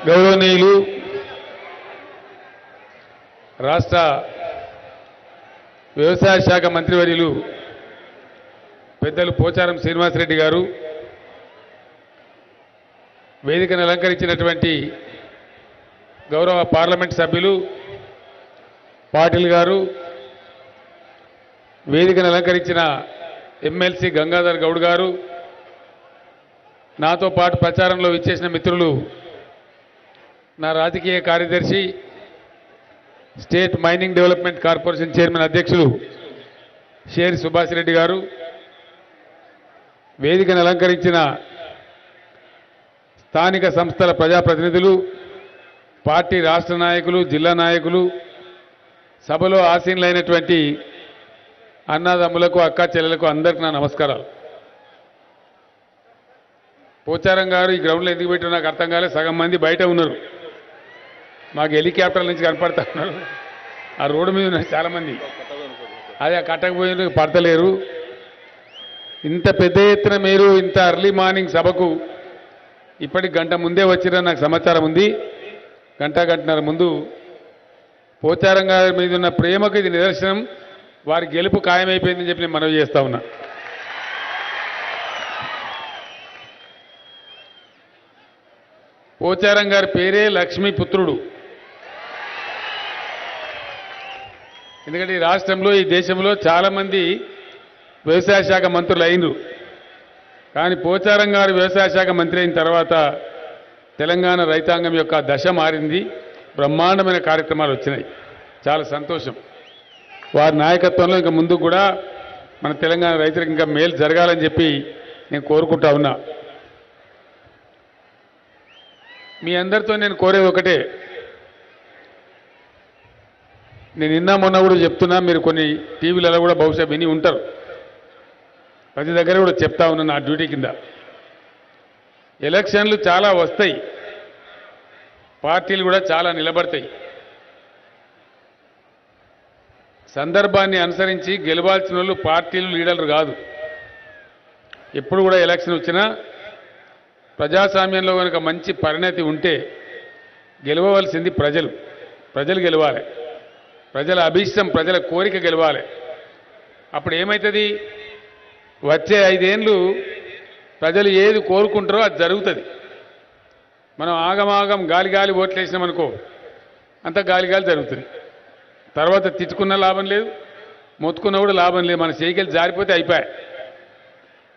గౌరవనీయులు రాష్ట్ర వ్యవసాయ శాఖ మంత్రివర్యులు పెద్దలు పోచారం శ్రీనివాసరెడ్డి గారు, వేదికను అలంకరించినటువంటి గౌరవ పార్లమెంట్ సభ్యులు పాటిల్ గారు, వేదికను అలంకరించిన ఎమ్మెల్సీ గంగాధర్ గౌడ్ గారు, నాతో పాటు ప్రచారంలో విచ్చేసిన మిత్రులు, నా రాజకీయ కార్యదర్శి state mining development corporation chairman అధ్యక్షులు షేరి సుభాష్ రెడ్డి గారు, వేదికను అలంకరించిన స్థానిక సంస్థల ప్రజాప్రతినిధులు, పార్టీ రాష్ట్ర నాయకులు, జిల్లా నాయకులు, సభలో ఆసీనులైనటువంటి అన్నదమ్ములకు, అక్కా చెల్లెలకు అందరికీ నా నమస్కారాలు. పోచారం గారు ఈ గ్రౌండ్లో ఎందుకు పెట్టారో నాకు అర్థం కాలేదు. సగం మంది బయట ఉన్నారు, మాకు హెలికాప్టర్ల నుంచి కనపడతా ఉన్నారు. ఆ రోడ్డు మీద ఉన్నారు చాలామంది, అదే కట్టకపోయిన పడతలేరు. ఇంత పెద్ద ఎత్తున మీరు ఇంత అర్లీ మార్నింగ్ సభకు ఇప్పటికి గంట ముందే వచ్చిరని నాకు సమాచారం ఉంది. గంటన్నర ముందు. పోచారం గారి మీద ఉన్న ప్రేమకు ఇది నిదర్శనం. వారి గెలుపు ఖాయమైపోయిందని చెప్పి నేను మనవి చేస్తా ఉన్నా. పోచారం గారి పేరే లక్ష్మీపుత్రుడు. ఎందుకంటే ఈ రాష్ట్రంలో, ఈ దేశంలో చాలామంది వ్యవసాయ శాఖ మంత్రులు అయినరు. కానీ పోచారం గారు వ్యవసాయ శాఖ మంత్రి అయిన తర్వాత తెలంగాణ రైతాంగం యొక్క దశ మారింది. బ్రహ్మాండమైన కార్యక్రమాలు వచ్చినాయి. చాలా సంతోషం. వారి నాయకత్వంలో ఇంకా ముందు కూడా మన తెలంగాణ రైతులకు ఇంకా మేలు జరగాలని చెప్పి నేను కోరుకుంటా ఉన్నా. మీ అందరితో నేను కోరేది ఒకటే. నేను నిన్న మొన్న కూడా చెప్తున్నా, మీరు కొన్ని టీవీలలో కూడా బహుశా విని ఉంటారు. ప్రతి దగ్గర కూడా చెప్తా ఉన్నా నా డ్యూటీ కింద. ఎలక్షన్లు చాలా వస్తాయి, పార్టీలు కూడా చాలా నిలబడతాయి. సందర్భాన్ని అనుసరించి గెలవాల్సిన వాళ్ళు పార్టీలు, లీడర్లు కాదు. ఎప్పుడు కూడా ఎలక్షన్ వచ్చినా ప్రజాస్వామ్యంలో కనుక మంచి పరిణతి ఉంటే గెలవవలసింది ప్రజలు. ప్రజలు గెలవాలి, ప్రజల అభీష్టం, ప్రజల కోరిక గెలవాలి. అప్పుడు ఏమవుతుంది? వచ్చే 5 ఏళ్ళు ప్రజలు ఏది కోరుకుంటారో అది జరుగుతుంది. మనం ఆగమాగం గాలి గాలి ఓట్లు వేసినామనుకో, అంత గాలి గాలి జరుగుతుంది. తర్వాత తిట్టుకున్న లాభం లేదు, మొత్తుకున్న కూడా లాభం లేదు. మన చేయికెళ్ళి జారిపోతే అయిపోయాయి.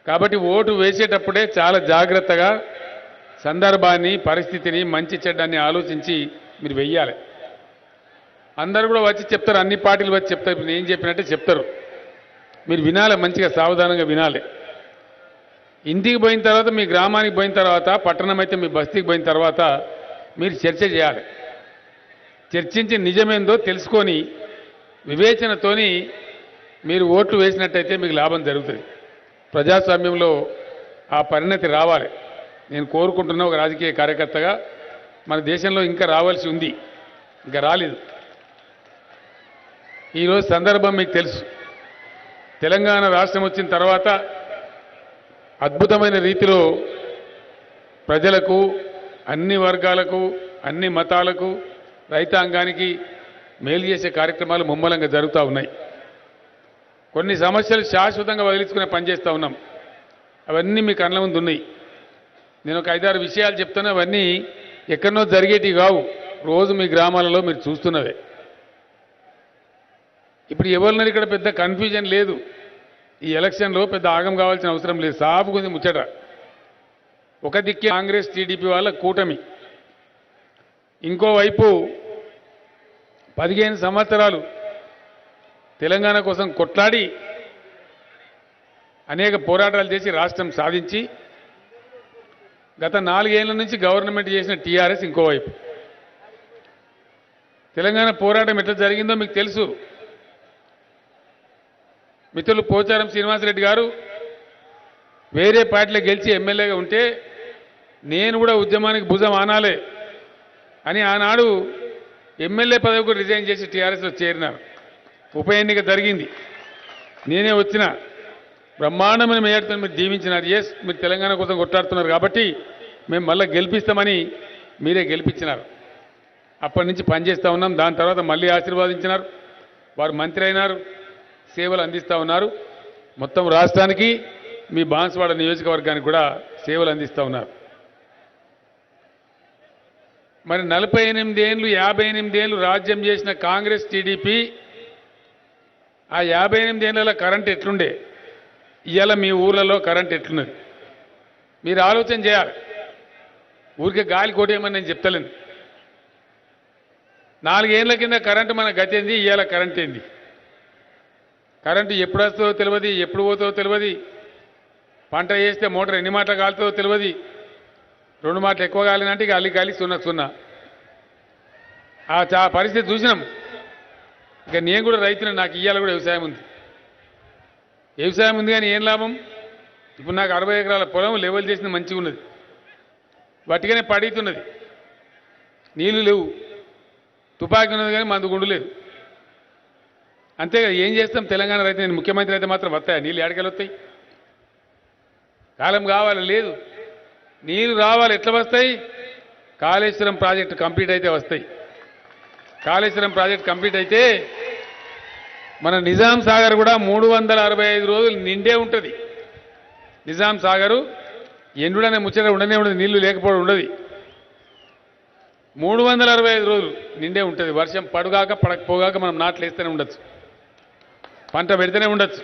కాబట్టి ఓటు వేసేటప్పుడే చాలా జాగ్రత్తగా సందర్భాన్ని, పరిస్థితిని, మంచి చెడ్డాన్ని ఆలోచించి మీరు వెయ్యాలి. అందరూ కూడా వచ్చి చెప్తారు, అన్ని పార్టీలు వచ్చి చెప్తారు, నేను చెప్పినట్టే చెప్తారు. మీరు వినాలి, మంచిగా సావధానంగా వినాలి. ఇంటికి పోయిన తర్వాత, మీ గ్రామానికి పోయిన తర్వాత, పట్టణం అయితే మీ బస్తీకి పోయిన తర్వాత మీరు చర్చ చేయాలి. చర్చించి నిజమేందో తెలుసుకొని వివేచనతోని మీరు ఓట్లు వేసినట్టయితే మీకు లాభం జరుగుతుంది. ప్రజాస్వామ్యంలో ఆ పరిణతి రావాలి. నేను కోరుకుంటున్న ఒక రాజకీయ కార్యకర్తగా మన దేశంలో ఇంకా రావాల్సి ఉంది, ఇంకా రాలేదు. ఈరోజు సందర్భం మీకు తెలుసు. తెలంగాణ రాష్ట్రం వచ్చిన తర్వాత అద్భుతమైన రీతిలో ప్రజలకు, అన్ని వర్గాలకు, అన్ని మతాలకు, రైతాంగానికి మేలు చేసే కార్యక్రమాలు ముమ్మలంగా జరుగుతూ ఉన్నాయి. కొన్ని సమస్యలు శాశ్వతంగా వదిలించుకునే పనిచేస్తూ ఉన్నాం. అవన్నీ మీ కళ్ళ ముందు ఉన్నాయి. నేను ఒక 5-6 విషయాలు చెప్తాను. అవన్నీ ఎక్కడనో జరిగేటివి కావు, రోజు మీ గ్రామాలలో మీరు చూస్తున్నవే. ఇప్పుడు ఎవరినైనా ఇక్కడ పెద్ద కన్ఫ్యూజన్ లేదు. ఈ ఎలక్షన్లో పెద్ద ఆగం కావాల్సిన అవసరం లేదు. సాపుకుంది ముచ్చట. ఒక దిక్కే కాంగ్రెస్, టీడీపీ వాళ్ళ కూటమి, ఇంకోవైపు 15 సంవత్సరాలు తెలంగాణ కోసం కొట్లాడి అనేక పోరాటాలు చేసి రాష్ట్రం సాధించి గత 4 ఏళ్ల నుంచి గవర్నమెంట్ చేసిన టీఆర్ఎస్ ఇంకోవైపు. తెలంగాణ పోరాటం ఎట్లా జరిగిందో మీకు తెలుసు. మిత్రులు పోచారం శ్రీనివాసరెడ్డి గారు వేరే పార్టీలో గెలిచి ఎమ్మెల్యేగా ఉంటే నేను కూడా ఉద్యమానికి భుజం ఆనాలే అని ఆనాడు ఎమ్మెల్యే పదవి కూడా రిజైన్ చేసి టీఆర్ఎస్లో చేరినారు. ఉప ఎన్నిక జరిగింది, నేనే వచ్చిన. బ్రహ్మాండమైన మేయర్తో మీరు దీవించినారు. ఎస్, మీరు తెలంగాణ కోసం కొట్లాడుతున్నారు కాబట్టి మేము మళ్ళీ గెలిపిస్తామని మీరే గెలిపించినారు. అప్పటి నుంచి పనిచేస్తూ ఉన్నాం. దాని తర్వాత మళ్ళీ ఆశీర్వాదించినారు. వారు మంత్రి అయినారు, సేవలు అందిస్తూ ఉన్నారు. మొత్తం రాష్ట్రానికి మీ బాన్స్వాడ నియోజకవర్గానికి కూడా సేవలు అందిస్తూ ఉన్నారు. మరి 48 ఏళ్ళు 58 ఏళ్ళు రాజ్యం చేసిన కాంగ్రెస్ టీడీపీ ఆ 58 ఏళ్ల కరెంట్ ఎట్లుండే, ఇవాళ మీ ఊర్లలో కరెంట్ ఎట్లున్నది మీరు ఆలోచన చేయాలి. ఊరికే గాలి కొట్టేయమని నేను చెప్తలేను. 4 ఏళ్ల కింద కరెంటు మన గతి ఏంది, ఇవాళ కరెంట్ ఏంది, కరెంటు ఎప్పుడు వస్తుందో తెలియదు, ఎప్పుడు పోతుందో తెలియదు, పంట వేస్తే మోటార్ ఎన్ని మాటలు కాలుతుందో తెలియదు, 2 మాటలు ఎక్కువ కాలినంటే ఇక అల్లి గాలి సున్నా. ఆ పరిస్థితి చూసినాం. ఇక నేను కూడా రైతుని, నాకు ఇవాళ కూడా వ్యవసాయం ఉంది కానీ ఏం లాభం. ఇప్పుడు నాకు 60 ఎకరాల పొలం లెవెల్ చేసింది మంచిగా ఉన్నది, వట్టిగానే పడుతున్నది, నీళ్లు లేవు, తుపాకీ ఉన్నది కానీ మందు గుండు లేదు. అంతేగా ఏం చేస్తాం. తెలంగాణ రైతు, నేను ముఖ్యమంత్రి అయితే మాత్రం వస్తాయా నీళ్ళు? ఏడకెళ్ళి వస్తాయి? కాలం కావాలి, లేదు. నీళ్లు రావాలి. ఎట్లా వస్తాయి? కాళేశ్వరం ప్రాజెక్టు కంప్లీట్ అయితే వస్తాయి. కాళేశ్వరం ప్రాజెక్ట్ కంప్లీట్ అయితే మన నిజాం సాగర్ కూడా 365 రోజులు నిండే ఉంటుంది. నిజాం సాగరు ఎండుడనే ముచ్చట ఉండనే ఉండదు, నీళ్లు లేకపోవడం ఉండదు. 365 రోజులు నిండే ఉంటుంది. వర్షం పడుగాక పడకపోగాక మనం నాట్లు వేస్తూనే ఉండొచ్చు, పంట పెడితేనే ఉండొచ్చు.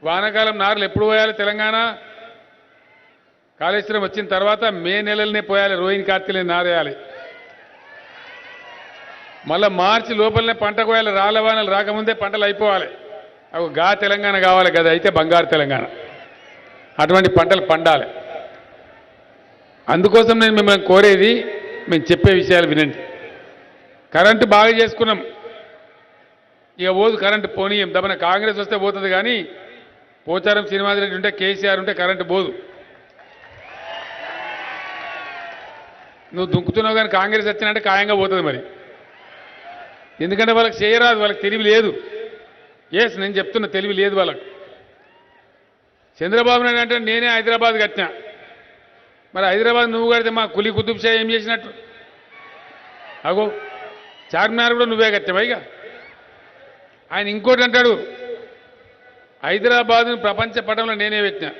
వానాకాలం నారులు ఎప్పుడు పోయాలి? తెలంగాణ కాళేశ్వరం వచ్చిన తర్వాత మే నెలలనే పోయాలి. రోహిణి కార్తీలనే నారేయాలి. మళ్ళీ మార్చి లోపలనే పంట కోయాలి. రాళ్ళ వానలు రాకముందే పంటలు అయిపోవాలి. అవి తెలంగాణ కావాలి కదా, అయితే బంగారు తెలంగాణ. అటువంటి పంటలు పండాలి. అందుకోసం నేను మిమ్మల్ని కోరేది, మేము చెప్పే విషయాలు వినండి. కరెంటు బాగా చేసుకున్నాం, ఇక పోదు కరెంటు పోనీయం. దమన కాంగ్రెస్ వస్తే పోతుంది కానీ పోచారం శ్రీనివాసరెడ్డి ఉంటే, కేసీఆర్ ఉంటే కరెంటు పోదు. నువ్వు దుంకుతున్నావు కానీ కాంగ్రెస్ వచ్చినంటే ఖాయంగా పోతుంది మరి. ఎందుకంటే వాళ్ళకి చేయరాదు, వాళ్ళకి తెలివి లేదు. నేను చెప్తున్నా, తెలివి లేదు వాళ్ళకు. చంద్రబాబు నాయుడు అంటే నేనే హైదరాబాద్ కట్టినా, మరి హైదరాబాద్ నువ్వు కడితే మా కులీ కుతుబ్ షా ఏం చేసినట్టు? అగో చార్మినార్ కూడా నువ్వే కట్టావా? ఇక ఆయన ఇంకోటి అంటాడు, హైదరాబాద్ను ప్రపంచ పటంలో నేనే పెట్టినా.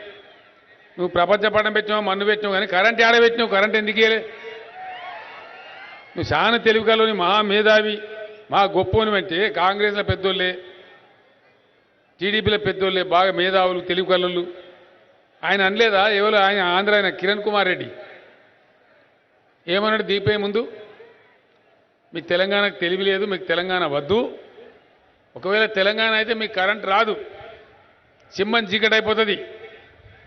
నువ్వు ప్రపంచ పటం పెట్టినావు, మన్ను పెట్టినావు, కానీ కరెంట్ ఏడ పెట్టినావు? కరెంట్ ఎందుకు ఇయ్యలే? నువ్వు చాలా తెలివికలోని మహా మేధావి, మా గొప్పోని అంటే కాంగ్రెస్లో పెద్దోళ్ళే, టీడీపీలో పెద్దోళ్ళే, బాగా మేధావులు, తెలివికళ్ళు. ఆయన అనలేదా? ఎవరు ఆయన? ఆంధ్ర ఆయన కిరణ్ కుమార్ రెడ్డి ఏమన్నాడు దీపే ముందు? మీకు తెలంగాణకు తెలివి లేదు, మీకు తెలంగాణ వద్దు. ఒకవేళ తెలంగాణ అయితే మీకు కరెంట్ రాదు, సింహం చీకటి అయిపోతుంది,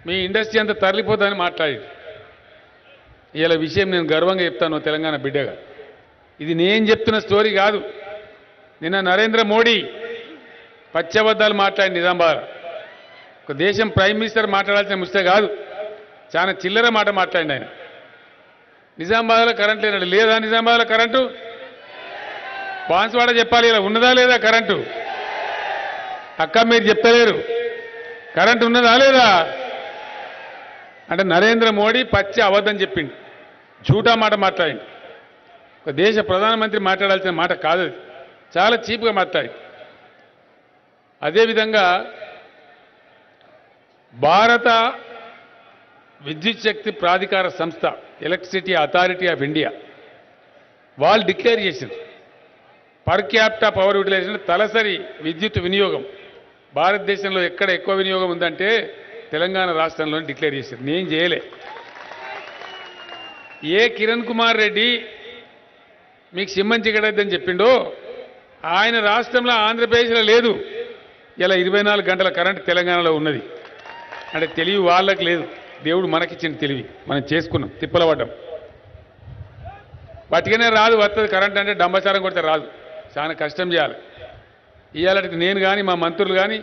మీ ఇండస్ట్రీ అంతా తరలిపోతుందని మాట్లాడి. ఇలా విషయం నేను గర్వంగా చెప్తాను తెలంగాణ బిడ్డగా. ఇది నేను చెప్తున్న స్టోరీ కాదు. నిన్న నరేంద్ర మోడీ పచ్చబద్దాలు మాట్లాడి నిజామాబాద్. ఒక దేశం ప్రైమ్ మినిస్టర్ మాట్లాడాల్సిన ముచ్చట కాదు, చాలా చిల్లర మాట మాట్లాడి ఆయన. నిజామాబాద్లో కరెంట్ లేనాడు. లేదా నిజామాబాద్లో కరెంటు? బాన్స్వాడ చెప్పాలి, ఇలా ఉన్నదా లేదా కరెంటు? అక్క మీరు చెప్తలేరు, కరెంటు ఉన్నదా లేదా అంటే నరేంద్ర మోడీ పచ్చి అబద్ధం చెప్పిండు, झूठा మాట మాట్లాడిండు. ఒక దేశ ప్రధానమంత్రి మాట్లాడాల్సిన మాట కాదు, చాలా చీప్గా మాట్లాడి. అదేవిధంగా భారత విద్యుత్ శక్తి ప్రాధికార సంస్థ, ఎలక్ట్రిసిటీ అథారిటీ ఆఫ్ ఇండియా, వాళ్ళు డిక్లేర్ చేసింది పర్ క్యాపిటా పవర్ యూటిలైజేషన్, తలసరి విద్యుత్ వినియోగం భారతదేశంలో ఎక్కడ ఎక్కువ వినియోగం ఉందంటే తెలంగాణ రాష్ట్రంలోనే డిక్లేర్ చేశారు. నేను చేయలే. ఏ కిరణ్ కుమార్ రెడ్డి మీకు సింహం చిక్కడద్దని చెప్పిండో, ఆయన రాష్ట్రంలో ఆంధ్రప్రదేశ్లో లేదు. ఇలా 24 గంటల కరెంటు తెలంగాణలో ఉన్నది. అంటే తెలివి వాళ్ళకి లేదు, దేవుడు మనకిచ్చిన తెలివి మనం చేసుకున్నాం, తిప్పలపడ్డాం. పట్టుకనే రాదు, వస్తుంది కరెంట్ అంటే డంబచారం కొడితే రాదు, చాలా కష్టం చేయాలి. ఇవాళకి నేను కానీ మా మంత్రులు కానీ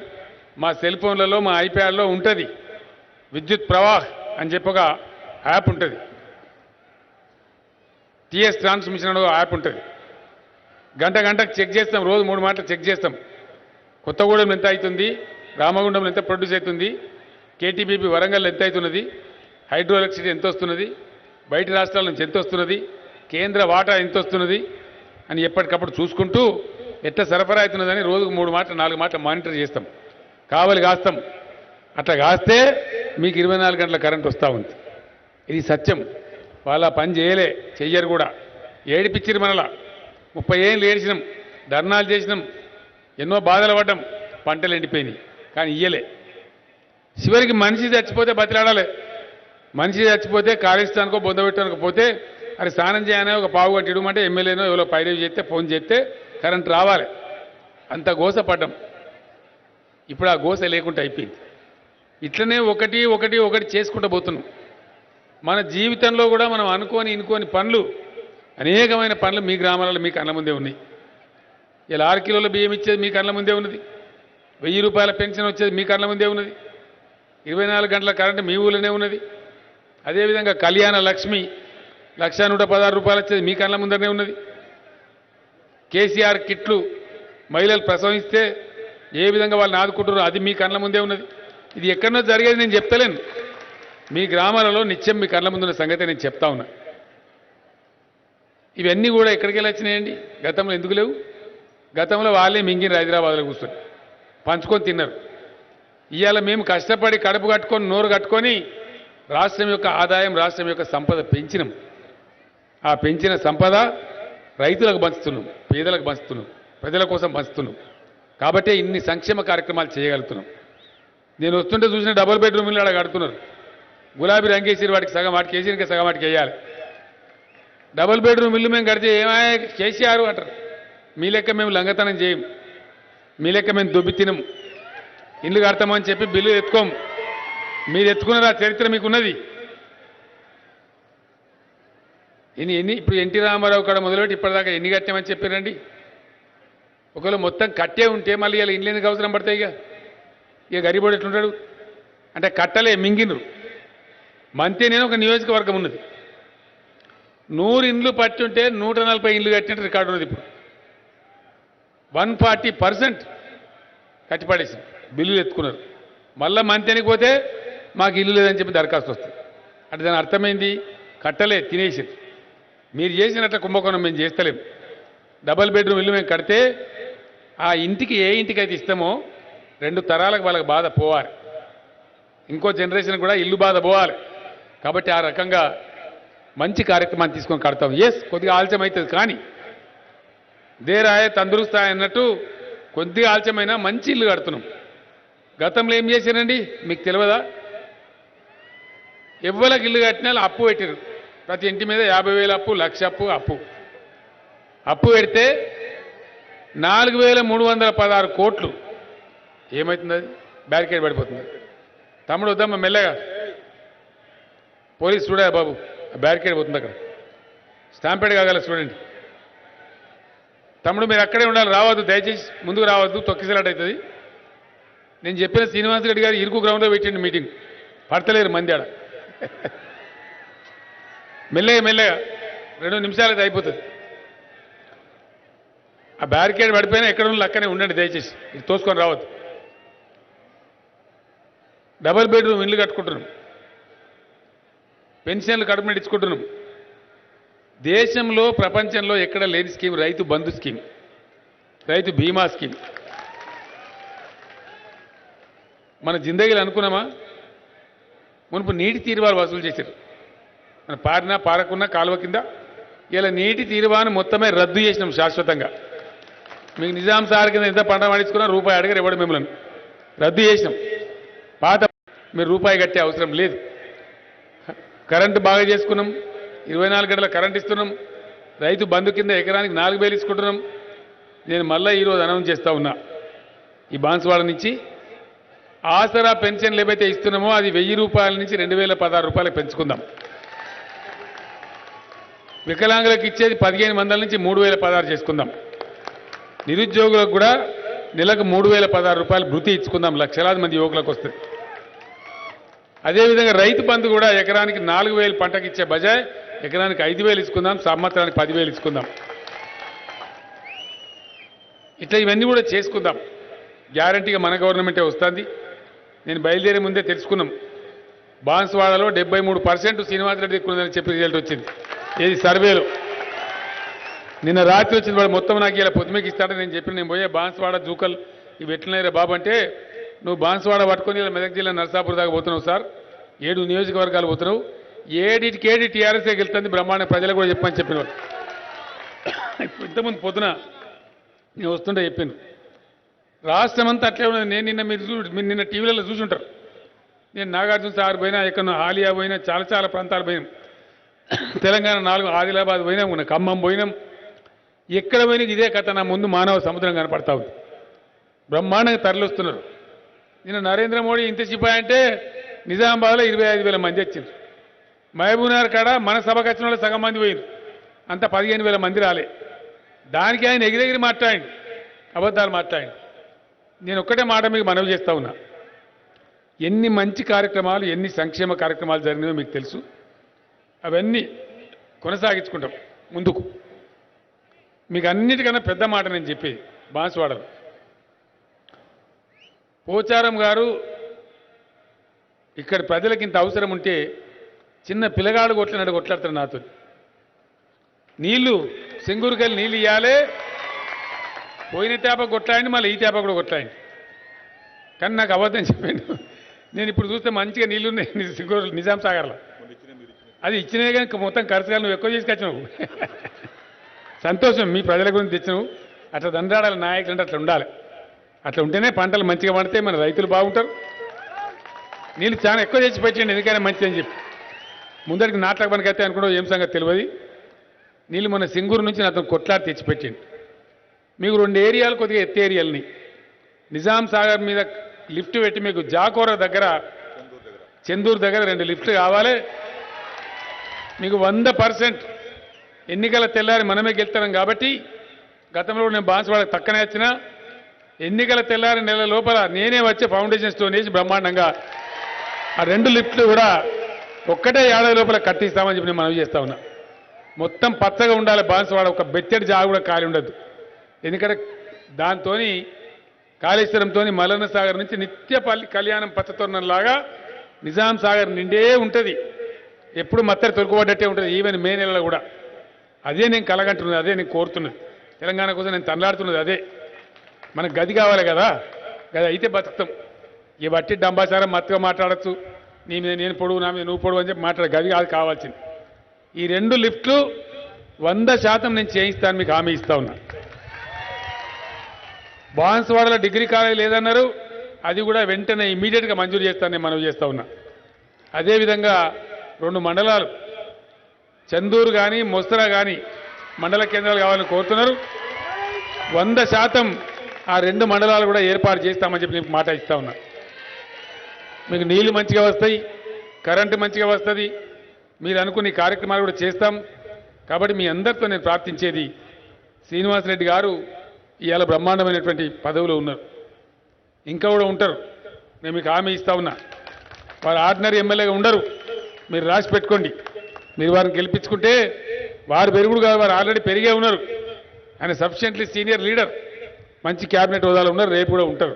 మా సెల్ ఫోన్లలో మా ఐప్యాడ్లో ఉంటుంది విద్యుత్ ప్రవాహ్ అని చెప్పి ఒక యాప్ ఉంటుంది, టీఎస్ ట్రాన్స్మిషన్ అనే యాప్ ఉంటుంది. గంటకు చెక్ చేస్తాం, రోజు 3 మాటలు చెక్ చేస్తాం. కొత్తగూడెం ఎంత అవుతుంది, రామగుండంలో ఎంత ప్రొడ్యూస్ అవుతుంది, కేటీబీపీ వరంగల్ ఎంత అవుతున్నది, హైడ్రో ఎలక్ట్రిసిటీ ఎంత వస్తున్నది, బయట రాష్ట్రాల నుంచి ఎంత వస్తున్నది, కేంద్ర వాటా ఎంత వస్తున్నది అని ఎప్పటికప్పుడు చూసుకుంటూ ఎట్లా సరఫరా అవుతున్నదని రోజుకు 3 మాటలు 4 మాటలు మానిటర్ చేస్తాం, కావలి కాస్తాం. అట్లా కాస్తే మీకు 24 గంటల కరెంట్ వస్తూ ఉంది. ఇది సత్యం. వాళ్ళ పని చేయలే, చెయ్యరు కూడా. ఏడిపించిరు మనలా. 30 ఏళ్ళు ఏడిచినాం, ధర్నాలు చేసినాం, ఎన్నో బాధలు పడ్డాం, పంటలు ఎండిపోయినాయి. కానీ ఇయ్యలే. చివరికి మనిషి చచ్చిపోతే బతిలాడాలి. మనిషి చచ్చిపోతే కాళేశ్వరానికో బొంద పెట్టడానికో పోతే అది స్నానం చేయనే ఒక పావు గంట ఇడమంటే ఎమ్మెల్యేనో ఎవరో పైరవి చేస్తే ఫోన్ చేస్తే కరెంట్ రావాలి. అంత గోస పడ్డాం. ఇప్పుడు ఆ గోస లేకుండా అయిపోయింది. ఇట్లనే ఒకటి ఒకటి ఒకటి చేసుకుంటూ పోతున్నాం. మన జీవితంలో కూడా మనం ఇనుకోని పనులు, అనేకమైన పనులు మీ గ్రామాలలో మీ కళ్ళ ముందే ఉన్నాయి. ఇలా 6 కిలోల బియ్యం ఇచ్చేది మీ కళ్ళ ముందే ఉన్నది. 1000 రూపాయల పెన్షన్ వచ్చేది మీ కళ్ళ ముందే ఉన్నది. 24 గంటల కరెంటు మీ ఊళ్ళోనే ఉన్నది. అదేవిధంగా కళ్యాణ లక్ష్మి 1,116 రూపాయలు వచ్చేది మీ కళ్ళ ముందరనే ఉన్నది. కేసీఆర్ కిట్లు మహిళలు ప్రసవిస్తే ఏ విధంగా వాళ్ళని ఆదుకుంటారో అది మీ కళ్ళ ముందే ఉన్నది. ఇది ఎక్కడనో జరిగేది నేను చెప్తలేను. మీ గ్రామాలలో నిత్యం మీ కళ్ళ ముందున్న సంగతి నేను చెప్తా ఉన్నా. ఇవన్నీ కూడా ఎక్కడికి వెళ్ళి వచ్చినాయండి? గతంలో ఎందుకు లేవు? గతంలో వాళ్ళే మింగిన హైదరాబాద్లో కూర్చొని పంచుకొని తిన్నారు. ఇవాళ మేము కష్టపడి కడుపు కట్టుకొని నోరు కట్టుకొని రాష్ట్రం యొక్క ఆదాయం, రాష్ట్రం యొక్క సంపద పెంచినాం. ఆ పెంచిన సంపద రైతులకు పంచుతున్నాం, పేదలకు పంచుతున్నాం, ప్రజల కోసం పంచుతున్నాం. కాబట్టే ఇన్ని సంక్షేమ కార్యక్రమాలు చేయగలుగుతున్నాం. నేను వస్తుంటే చూసిన డబుల్ బెడ్రూమ్ ఇల్లు అక్కడ కడుతున్నారు. గులాబీ రంగేశ్వరి వాటికి సగం వాటికి వేసి ఇంకా సగం వాటికి వేయాలి. డబుల్ బెడ్రూమ్ ఇల్లు మేము కడితే ఏమాయ కేసీఆర్ అంటారు. మీ లెక్క మేము లంగతనం చేయం, మీ లెక్క మేము దొబ్బి తినం. ఇల్లు కడతామని చెప్పి బిల్లు ఎత్తుకోం. మీరు ఎత్తుకున్నారా? చరిత్ర మీకున్నది. ఇప్పుడు ఎన్టీ రామారావు కాడ మొదలుపెట్టి ఇప్పటిదాకా ఎన్ని కట్టామని చెప్పారండి? ఒకవేళ మొత్తం కట్టే ఉంటే మళ్ళీ ఇలా ఇండ్లు ఎందుకు అవసరం పడతాయి? ఇక గరీబోడు ఎట్లుంటాడు అంటే కట్టలే మింగినరు. మంతే నేను ఒక నియోజకవర్గం ఉన్నది, 100 ఇండ్లు పట్టి ఉంటే 140 ఇండ్లు కట్టినట్టు రికార్డు ఉన్నది. ఇప్పుడు 140% కట్టిపడేసి బిల్లులు ఎత్తుకున్నారు. మళ్ళీ మంతేనికి పోతే మాకు ఇల్లు లేదని చెప్పి దరఖాస్తు వస్తుంది. అంటే దాని అర్థమైంది, కట్టలే తినేసింది. మీరు చేసినట్టు కుంభకోణం మేము చేస్తలేము. డబుల్ బెడ్రూమ్ ఇల్లు మేము కడితే ఆ ఇంటికి ఏ ఇంటికి అయితే ఇస్తామో 2 తరాలకు వాళ్ళకి బాధ పోవాలి, ఇంకో జనరేషన్ కూడా ఇల్లు బాధ పోవాలి. కాబట్టి ఆ రకంగా మంచి కార్యక్రమాన్ని తీసుకొని కడతాం. ఎస్, కొద్దిగా ఆలస్యం అవుతుంది, కానీ దేరాయ తందురుస్తాయి అన్నట్టు కొద్దిగా ఆలస్యమైనా మంచి ఇల్లు కడుతున్నాం. గతంలో ఏం చేశారండి మీకు తెలియదా? ఎవ్వరికి ఇల్లు కట్టినా అప్పు పెట్టారు. ప్రతి ఇంటి మీద 50,000 అప్పు, 1,00,000 అప్పు పెడితే 4,316 కోట్లు. ఏమవుతుంది? అది బ్యారికేడ్ పడిపోతుంది. తమ్ముడు వద్దమ్మా మెల్లగా, పోలీస్ చూడా బాబు, బ్యారికేడ్ పోతుంది అక్కడ, స్టాంపేడ్ కాగల స్టూడెంట్. తమ్ముడు మీరు అక్కడే ఉండాలి, రావద్దు దయచేసి, ముందుకు రావద్దు, తొక్కిసలాట అవుతుంది. నేను చెప్పిన శ్రీనివాసరెడ్డి గారు ఇరుకు గ్రౌండ్లో పెట్టండి మీటింగ్, పడతలేరు మంది ఆడ. మెల్లగా 2 నిమిషాలైతే అయిపోతుంది. ఆ బ్యారికేడ్ పడిపోయినా ఎక్కడ ఉన్న అక్కనే ఉండండి దయచేసి, ఇది తోసుకొని రావద్దు. డబుల్ బెడ్రూమ్ ఇల్లు కట్టుకుంటున్నాం, పెన్షన్లు కడుపు ఇచ్చుకుంటున్నాం. దేశంలో ప్రపంచంలో ఎక్కడ లేని స్కీమ్ రైతు బంధు స్కీమ్, రైతు బీమా స్కీమ్. మన జిందగీలు అనుకున్నామా? మునుపు నీటి తీరువాలు వసూలు చేశారు. మన పారినా పారకున్నా కాలువ కింద. ఇలా నీటి తీరువాను మొత్తమే రద్దు చేసినాం శాశ్వతంగా. మీకు నిజాం సార్ కింద ఎంత పంట పండించుకున్నా రూపాయి అడగరు ఎవడు మిమ్మల్ని. రద్దు చేసినాం. పాత మీరు రూపాయి కట్టే అవసరం లేదు. కరెంటు బాగా చేసుకున్నాం, 24 గంటల కరెంట్ ఇస్తున్నాం. రైతు బంధు కింద ఎకరానికి 4,000 ఇచ్చుకుంటున్నాం. నేను మళ్ళీ ఈరోజు అనౌన్స్ చేస్తా ఉన్నా, ఈ బాన్స్వాడ నుంచి ఆసరా పెన్షన్లు ఏవైతే ఇస్తున్నామో అది 1,000 రూపాయల నుంచి 2,016 రూపాయలకు పెంచుకుందాం. వికలాంగులకు ఇచ్చేది 1500 నుంచి 3,016 చేసుకుందాం. నిరుద్యోగులకు కూడా నెలకు 3,016 రూపాయలు భృతి ఇచ్చుకుందాం. లక్షలాది మంది యువకులకు వస్తుంది. అదేవిధంగా రైతు బంధు కూడా ఎకరానికి 4,000 పంటకి ఇచ్చే బజాయ్ ఎకరానికి 5,000 ఇచ్చుకుందాం, సంవత్సరానికి 10,000 ఇచ్చుకుందాం. ఇట్లా ఇవన్నీ కూడా చేసుకుందాం. గ్యారంటీగా మన గవర్నమెంటే వస్తుంది. నేను బయలుదేరే ముందే తెలుసుకున్నాం, బాన్స్వాడలో 73% శ్రీనివాసరెడ్డి దిక్కుందని చెప్పి రిజల్ట్ వచ్చింది. ఏది సర్వేలో నిన్న రాత్రి వచ్చింది. వాడు మొత్తం నాకు ఇలా పొద్దుమేకి ఇస్తాడని నేను చెప్పిన. నేను పోయే బాన్స్వాడ జూకల్ ఇవి ఎట్లయినా బాబు అంటే, నువ్వు బాన్స్వాడ పట్టుకొని ఇలా మెదక్ జిల్లా నర్సాపూర్ దాకా పోతున్నావు సార్, 7 నియోజకవర్గాలు పోతున్నావు, ఏడిటికేడి టీఆర్ఎస్ఏ గెలుస్తుంది బ్రహ్మాండ ప్రజలకు కూడా చెప్పని చెప్పిన వాడు. ఇంతకుముందు పొద్దున నేను వస్తుంటే చెప్పాను, రాష్ట్రం అంతా అట్లే ఉన్నది. నేను నిన్న మీరు నిన్న టీవీలలో చూసుంటారు. నేను నాగార్జున సాగర్ పోయినా, ఎక్కడ ఆలియా పోయినా, చాలా ప్రాంతాలు పోయినాం. తెలంగాణ 4 ఆదిలాబాద్ పోయినాం, ఖమ్మం పోయినాం. ఎక్కడ పోయినా ఇదే కథ. నా ముందు మానవ సముద్రం కనపడతా ఉంది. బ్రహ్మాండంగా తరలిస్తున్నారు. నిన్న నరేంద్ర మోడీ ఇంత చెప్పాయంటే నిజామాబాద్లో 25,000 మంది వచ్చింది. మహబూబ్నగర్ కాడ మన సభకు వచ్చిన వాళ్ళు సగం మంది పోయింది. అంత 15,000 మంది రాలే. దానికి ఆయన ఎగిరెగిరి మాట్లాడండి, అబద్ధాలు మాట్లాడండి. నేను ఒక్కటే మాట మీకు మనవి చేస్తా ఉన్నా, ఎన్ని మంచి కార్యక్రమాలు, ఎన్ని సంక్షేమ కార్యక్రమాలు జరిగినాయో మీకు తెలుసు. అవన్నీ కొనసాగించుకుంటాం ముందుకు. మీకు అన్నిటికన్నా పెద్ద మాట నేను చెప్పేది బాన్స్వాడలో. పోచారం గారు ఇక్కడ ప్రజలకు ఇంత అవసరం ఉంటే చిన్న పిల్లగాడు కొట్లాడతారు నాతో. నీళ్లు సింగూరుకెళ్ళి నీళ్ళు ఇవ్వాలి, పోయిన తేప కొట్లాయండి, మళ్ళీ ఈ తేప కూడా కొట్లాయండి. కానీ నాకు అబద్ధం చెప్పాను. నేను ఇప్పుడు చూస్తే మంచిగా నీళ్లు ఉన్నాయి సింగూరు నిజాం సాగర్లో. అది ఇచ్చినే కానీ మొత్తం ఖర్చుగా నువ్వు ఎక్కువ చేసుకొచ్చినావు. సంతోషం, మీ ప్రజల గురించి తెచ్చినావు. అట్లా దండాడాలి నాయకులు అంటే అట్లా ఉండాలి. అట్లా ఉంటేనే పంటలు మంచిగా పండితే మన రైతులు బాగుంటారు. నీళ్ళు చాలా ఎక్కువ తెచ్చి పెట్టండి, ఎందుకైనా మంచిది అని చెప్పి. ముందరికి నాట్లకు పనికైతే అనుకుంటా ఏం సంగతి తెలియదు. నీళ్ళు మన సింగూరు నుంచి నాతో కొట్లాడి తెచ్చిపెట్టండి. మీకు 2 ఏరియాలు కొద్దిగా ఎత్తే ఏరియాలని నిజాం సాగర్ మీద లిఫ్ట్ పెట్టి మీకు జాకోర దగ్గర, చందూరు దగ్గర 2 లిఫ్ట్లు కావాలి. మీకు 100% ఎన్నికల తెల్లారి మనమే గెలుతున్నాం కాబట్టి, గతంలో నేను బాన్స్వాడకు తక్కనే వచ్చినా, ఎన్నికల తెల్లారి నెల లోపల నేనే వచ్చి ఫౌండేషన్ స్టోన్ వేసి బ్రహ్మాండంగా ఆ 2 లిఫ్ట్లు కూడా ఒక్కటే ఏడాది లోపల కట్టిస్తామని చెప్పి నేను మనవి చేస్తా ఉన్నా. మొత్తం పచ్చగా ఉండాలి బాన్స్వాడ, ఒక బెత్తడి జాగ కూడా ఖాళీ ఉండద్దు. ఎందుకంటే దాంతో కాళేశ్వరంతో మల్లన్న సాగర్ నుంచి నిత్యపల్లి కళ్యాణం పచ్చతోరణంలాగా నిజాం సాగర్ నిండే ఉంటుంది. ఎప్పుడు మత్తడి తొలుకుబడ్డట్టే ఉంటుంది, ఈవెన్ మే నెలలో కూడా. అదే నేను కలగంటున్నది, అదే నేను కోరుతున్నది. తెలంగాణ కోసం నేను తనలాడుతున్నది అదే. మనకు గది కావాలి కదా, గది అయితే బతుకుతాం. ఈ బట్టి డంబాచారం మత్తుగా మాట్లాడచ్చు, నీ మీద నేను పొడువు, నా మీద నువ్వు పొడువు అని చెప్పి మాట్లాడే గది కాదు కావాల్సింది. ఈ 2 లిఫ్ట్లు 100% నేను చేయిస్తాను, మీకు హామీ ఇస్తా ఉన్నా. బాన్స్వాడలో డిగ్రీ కాలేజ్ లేదన్నారు, అది కూడా వెంటనే ఇమీడియట్గా మంజూరు చేస్తాను నేను మనవి చేస్తా ఉన్నా. అదేవిధంగా 2 మండలాలు చందూరు కానీ మొస్తరా కానీ మండల కేంద్రాలు కావాలని కోరుతున్నారు. 100% ఆ 2 మండలాలు కూడా ఏర్పాటు చేస్తామని చెప్పి నేను మాట ఇస్తా ఉన్నా. మీకు నీళ్లు మంచిగా వస్తాయి, కరెంటు మంచిగా వస్తుంది, మీరు అనుకున్న కార్యక్రమాలు కూడా చేస్తాం. కాబట్టి మీ అందరితో నేను ప్రార్థించేది, శ్రీనివాసరెడ్డి గారు ఇవాళ బ్రహ్మాండమైనటువంటి పదవిలో ఉన్నారు, ఇంకా కూడా ఉంటారు. నేను మీకు హామీ ఇస్తా ఉన్నా. వారు ఆర్డినరీ ఎమ్మెల్యేగా ఉండరు, మీరు రాసి పెట్టుకోండి. మీరు వారిని గెలిపించుకుంటే వారు పెరుగుడు కాదు, వారు ఆల్రెడీ పెరిగే ఉన్నారు. ఆయన సఫిషియెంట్లీ సీనియర్ లీడర్, మంచి క్యాబినెట్ హోదాలో ఉన్నారు, రేపు కూడా ఉంటారు.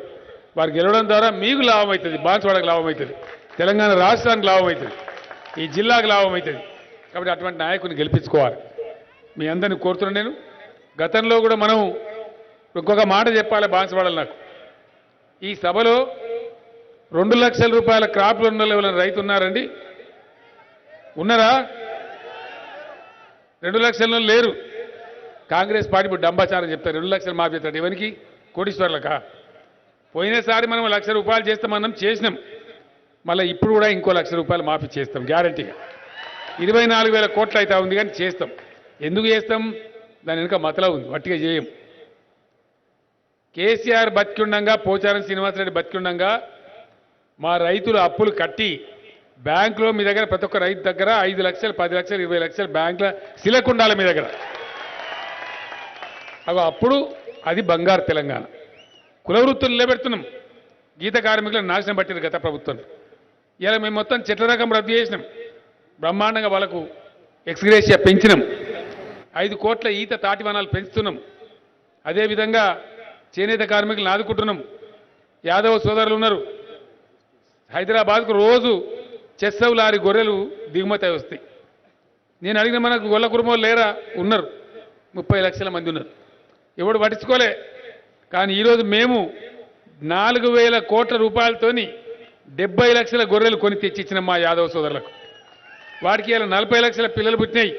వారు గెలవడం ద్వారా మీకు లాభం అవుతుంది, బాన్స్వాడకు లాభం అవుతుంది, తెలంగాణ రాష్ట్రానికి లాభం అవుతుంది, ఈ జిల్లాకు లాభం అవుతుంది. కాబట్టి అటువంటి నాయకుని గెలిపించుకోవాలి. మీ అందరిని కోరుతున్నాను నేను. గతంలో కూడా మనం ఇంకొక మాట చెప్పాలి బాన్స్వాడలో. నాకు ఈ సభలో 2 లక్షల రూపాయల క్రాప్ లోన్ ఎవరైనా రైతు ఉన్నారండి? ఉన్నారా? 2 లక్షల లేరు. కాంగ్రెస్ పార్టీ ఇప్పుడు డంబాచారం చెప్తారు, 2 లక్షలు మాఫీ చేస్తాడు. ఎవరికి? కోటీశ్వర్లకా? పోయినసారి మనం 1 లక్ష రూపాయలు చేస్తామన్నాం, చేసినాం. మళ్ళీ ఇప్పుడు కూడా ఇంకో 1 లక్ష రూపాయలు మాఫీ చేస్తాం గ్యారంటీగా. 24,000 కోట్లు అయితే ఉంది కానీ చేస్తాం. ఎందుకు చేస్తాం? దాని వెనుక మతలా ఉంది, వట్టిగా చేయం. కేసీఆర్ బతికుండగా, పోచారం శ్రీనివాసరెడ్డి బతికుండగా మా రైతులు అప్పులు కట్టి బ్యాంకులో మీ దగ్గర ప్రతి ఒక్క రైతు దగ్గర 5 లక్షలు, 10 లక్షలు, 20 లక్షలు బ్యాంకులో సిలకుండాలి మీ దగ్గర. అప్పుడు అది బంగారు తెలంగాణ. కుల వృత్తులు నిలబెడుతున్నాం. గీత కార్మికులను నాశనం పట్టింది గత ప్రభుత్వం. ఇలా మేము మొత్తం చెట్ల రకం రద్దు చేసినాం, బ్రహ్మాండంగా వాళ్ళకు ఎక్స్గ్రేషియా పెంచినాం. 5 కోట్ల ఈత తాటి వనాలు పెంచుతున్నాం. అదేవిధంగా చేనేత కార్మికులను ఆదుకుంటున్నాం. యాదవ సోదరులు ఉన్నారు, హైదరాబాద్కు రోజు చెస్సవు లారీ గొర్రెలు దిగుమతి అయి వస్తాయి. నేను అడిగిన మనకు గొల్ల కుటుంబాలు లేరా? ఉన్నారు, 30 లక్షల మంది ఉన్నారు. ఎవడు పట్టించుకోలే. కానీ ఈరోజు మేము 4,000 కోట్ల రూపాయలతోని 70 లక్షల గొర్రెలు కొని తెచ్చిచ్చిన మా యాదవ్ సోదరులకు. వాడికి ఇలా 40 లక్షల పిల్లలు పుట్టినాయి.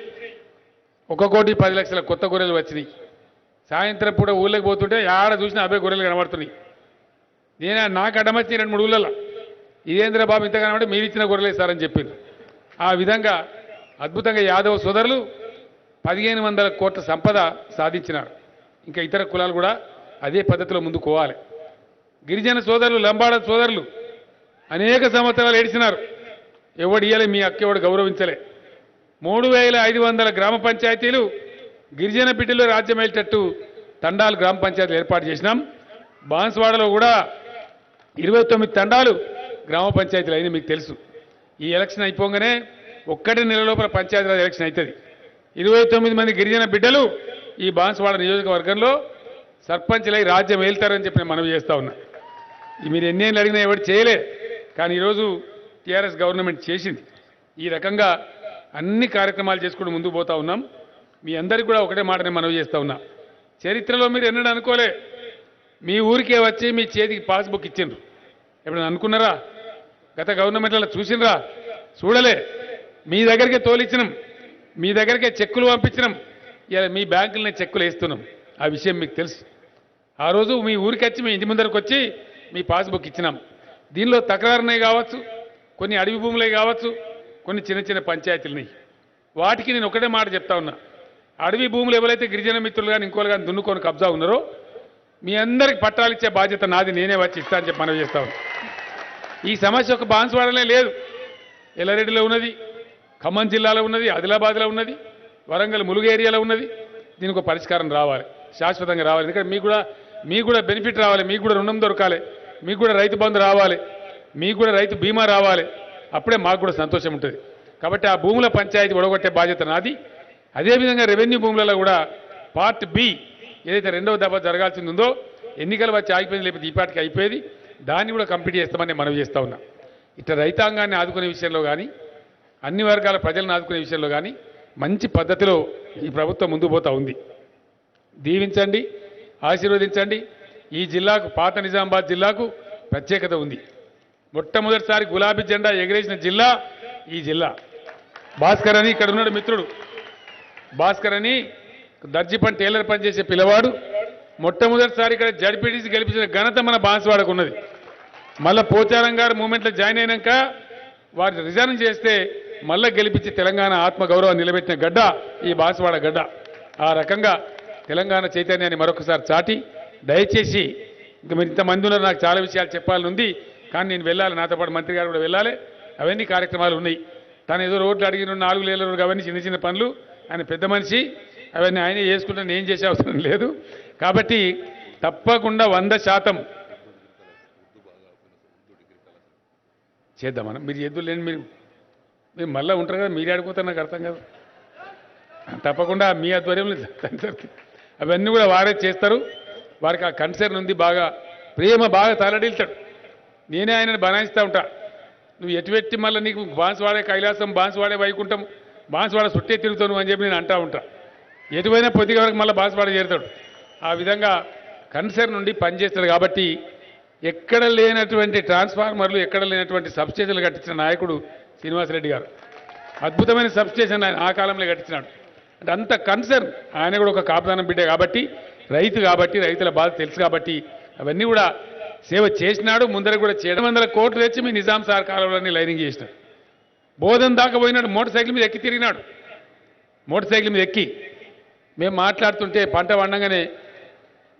1,10,00,000 కొత్త గొర్రెలు వచ్చినాయి. సాయంత్రం పూట ఊళ్ళకి పోతుంటే ఆడ చూసినా అవే గొర్రెలు కనబడుతున్నాయి. నేను నాకు అడ్డమచ్చి 2-3 ఊళ్ళల్లో ఇదేంద్ర బాబు ఇంత కనబడి మీరు ఇచ్చిన గొర్రెలే సార్ అని చెప్పింది. ఆ విధంగా అద్భుతంగా యాదవ్ సోదరులు 1,500 కోట్ల సంపద సాధించినారు. ఇంకా ఇతర కులాలు కూడా అదే పద్ధతిలో ముందుకు పోవాలి. గిరిజన సోదరులు, లంబాడ సోదరులు అనేక సంవత్సరాలు ఏడిచినారు. ఎవడు ఇయ్యలే, మీ అక్క ఎవడు గౌరవించలే. 3,500 గ్రామ పంచాయతీలు గిరిజన బిడ్డలో రాజ్యమయ్యేటట్టు తండాలు గ్రామ పంచాయతీలు ఏర్పాటు చేసినాం. బాన్స్వాడలో కూడా 29 తండాలు గ్రామ పంచాయతీలు అయినా మీకు తెలుసు. ఈ ఎలక్షన్ అయిపోగానే ఒక్కటి నెల లోపల పంచాయతీరాజ్ ఎలక్షన్ అవుతుంది. 29 మంది గిరిజన బిడ్డలు ఈ బాన్స్వాడ నియోజకవర్గంలో సర్పంచ్లై రాజ్యం వెళ్తారని చెప్పి నేను మనవి చేస్తా ఉన్నా. మీరు ఎన్నేళ్ళు అడిగినా ఎవరు చేయలే, కానీ ఈరోజు టీఆర్ఎస్ గవర్నమెంట్ చేసింది. ఈ రకంగా అన్ని కార్యక్రమాలు చేసుకుంటూ ముందుకు పోతా ఉన్నాం. మీ అందరికీ కూడా ఒకటే మాటనే మనవి చేస్తా ఉన్నా. చరిత్రలో మీరు ఎన్నడూ అనుకోలే మీ ఊరికే వచ్చి మీ చేతికి పాస్బుక్ ఇచ్చిండ్రు. ఎప్పుడైనా అనుకున్నారా? గత గవర్నమెంట్లలో చూసినరా? చూడలే. మీ దగ్గరికే తోలిచ్చినాం, మీ దగ్గరికే చెక్కులు పంపించినాం. ఇలా మీ బ్యాంకులనే చెక్కులు వేస్తున్నాం. ఆ విషయం మీకు తెలుసు. ఆ రోజు మీ ఊరికి వచ్చి మీ ఇంటి ముందరకు వచ్చి మీ పాస్బుక్ ఇచ్చినాం. దీనిలో తకరారున్నాయి కావచ్చు, కొన్ని అడవి భూములే కావచ్చు, కొన్ని చిన్న చిన్న పంచాయతీలున్నాయి. వాటికి నేను ఒకటే మాట చెప్తా ఉన్నా. అడవి భూములు ఎవరైతే గిరిజన మిత్రులు కానీ ఇంకోలు కానీ దున్నుకొని కబ్జా ఉన్నారో మీ అందరికి పట్టాలు ఇచ్చే బాధ్యత నాది, నేనే వచ్చి ఇస్తా అని చెప్పి మనవి చేస్తా ఉన్నా. ఈ సమస్య ఒక బాన్స్వాడలే లేదు, ఎల్లారెడ్డిలో ఉన్నది, ఖమ్మం జిల్లాలో ఉన్నది, ఆదిలాబాద్లో ఉన్నది, వరంగల్ ములుగు ఏరియాలో ఉన్నది. దీనికి ఒక పరిష్కారం రావాలి, శాశ్వతంగా రావాలి. ఎందుకంటే మీకు కూడా బెనిఫిట్ రావాలి, మీకు కూడా రుణం దొరకాలి, మీకు కూడా రైతు బంధు రావాలి, మీకు కూడా రైతు బీమా రావాలి. అప్పుడే మాకు కూడా సంతోషం ఉంటుంది. కాబట్టి ఆ భూముల పంచాయతీ ఒడగొట్టే బాధ్యత నాది. అదేవిధంగా రెవెన్యూ భూములలో కూడా పార్ట్ బి ఏదైతే 2వ దఫా జరగాల్సింది ఉందో, ఎన్నికలు వచ్చి ఆగిపోయింది, లేకపోతే ఈ పార్టీకి అయిపోయేది, దాన్ని కూడా కంప్లీట్ చేస్తామని మనవి చేస్తా ఉన్నా. ఇట్లా రైతాంగాన్ని ఆదుకునే విషయంలో కానీ, అన్ని వర్గాల ప్రజలను ఆదుకునే విషయంలో కానీ మంచి పద్ధతిలో ఈ ప్రభుత్వం ముందుకు పోతా ఉంది. దీవించండి, ఆశీర్వదించండి. ఈ జిల్లాకు, పాత నిజామాబాద్ జిల్లాకు ప్రత్యేకత ఉంది. మొట్టమొదటిసారి గులాబీ జెండా ఎగిరేసిన జిల్లా ఈ జిల్లా. భాస్కర్ అని ఇక్కడ ఉన్నాడు మిత్రుడు, భాస్కర్ అని దర్జీ పని టైలర్ పని చేసే పిల్లవాడు. మొట్టమొదటిసారి ఇక్కడ జడ్పీటీసీ గెలిపించిన ఘనత మన బాన్స్వాడకు ఉన్నది. మళ్ళా పోచారం గారు మూమెంట్లో జాయిన్ అయినాక వారు రిజైన్ చేస్తే మళ్ళా గెలిపించి తెలంగాణ ఆత్మగౌరవం నిలబెట్టిన గడ్డ ఈ బాన్స్వాడ గడ్డ. ఆ రకంగా తెలంగాణ చైతన్యాన్ని మరొకసారి చాటి, దయచేసి ఇంకా మీరు ఇంతమంది ఉన్నారు, నాకు చాలా విషయాలు చెప్పాలని ఉంది, కానీ నేను వెళ్ళాలి, నాతో పాటు మంత్రి గారు కూడా వెళ్ళాలి. అవన్నీ కార్యక్రమాలు ఉన్నాయి. తను ఏదో రోడ్లు అడిగిన 4 ఏళ్ళ రోడ్లు అవన్నీ చిన్న చిన్న పనులు, ఆయన పెద్ద మనిషి, అవన్నీ ఆయనే చేసుకుంటే నేను చేసే అవసరం లేదు. కాబట్టి తప్పకుండా 100% చేద్దాం. మనం మీరు ఎద్దులు లేని మీరు మళ్ళీ ఉంటారు కదా, మీరు ఆడిపోతారు, నాకు అర్థం కాదు. తప్పకుండా మీ ఆధ్వర్యంలో అవన్నీ కూడా వారే చేస్తారు. వారికి ఆ కన్సర్న్ ఉంది, బాగా ప్రేమ, బాగా తలడిల్తాడు. నేనే ఆయనను బనాయిస్తూ ఉంటా. నువ్వు ఎటువెట్టి మళ్ళీ నీకు బాన్స్వాడే కైలాసం, బాన్స్వాడే వైకుంఠం, బాన్స్వాడ చుట్టే తిరుగుతాను అని చెప్పి నేను అంటా ఉంటా. ఎటువైనా పొద్దుగా వరకు మళ్ళీ బాన్స్వాడ చేరుతాడు. ఆ విధంగా కన్సర్న్ నుండి పనిచేస్తాడు. కాబట్టి ఎక్కడ లేనటువంటి ట్రాన్స్ఫార్మర్లు, ఎక్కడ లేనటువంటి సబ్స్టేషన్లు కట్టించిన నాయకుడు శ్రీనివాసరెడ్డి గారు. అద్భుతమైన సబ్స్టేషన్ ఆయన ఆ కాలంలో కట్టించినాడు. అంటే అంత కన్సర్న్. ఆయన కూడా ఒక కాపుదానం బిడ్డే కాబట్టి, రైతు కాబట్టి, రైతుల బాధ తెలుసు కాబట్టి అవన్నీ కూడా సేవ చేసినాడు. ముందర కూడా 700 కోట్లు తెచ్చి మీ నిజాం సార్ కాలంలోనే లైనింగ్ చేసినాడు. బోధన దాకా పోయినాడు, మోటార్ సైకిల్ మీద ఎక్కి తిరిగినాడు. మోటార్ సైకిల్ మీద ఎక్కి మేము మాట్లాడుతుంటే పంట వండగానే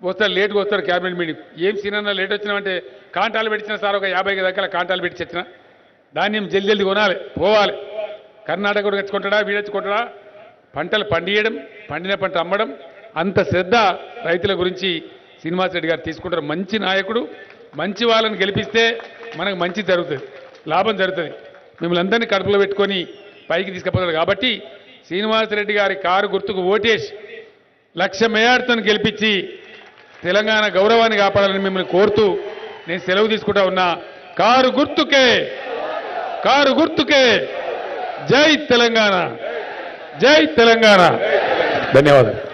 వస్తారు, లేటుగా వస్తారు క్యాబినెట్ మీటింగ్. ఏం సీనన్నా లేట్ వచ్చినామంటే కాంటాలు పెట్టించిన సార్, ఒక 50 దగ్గర కాంటాలు పెట్టి తెచ్చిన ధాన్యం జల్ది కొనాలి, పోవాలి. కర్ణాటక కూడా తెచ్చుకుంటాడా, వీడెచ్చుకుంటాడా? పంటలు పండియడం, పండిన పంట అమ్మడం, అంత శ్రద్ధ రైతుల గురించి శ్రీనివాసరెడ్డి గారు తీసుకుంటారు. మంచి నాయకుడు. మంచి వాళ్ళని గెలిపిస్తే మనకు మంచి జరుగుతుంది, లాభం జరుగుతుంది. మిమ్మల్ని అందరినీ కడుపులో పెట్టుకొని పైకి తీసుకుపోతారు. కాబట్టి శ్రీనివాసరెడ్డి గారి కారు గుర్తుకు ఓటేసి 1,00,000 మేయాడుతో గెలిపించి తెలంగాణ గౌరవాన్ని కాపాడాలని మిమ్మల్ని కోరుతూ నేను సెలవు తీసుకుంటా ఉన్నా. కారు గుర్తుకే, కారు గుర్తుకే జై తెలంగాణ, జై తెలంగాణ. ధన్యవాదాలు.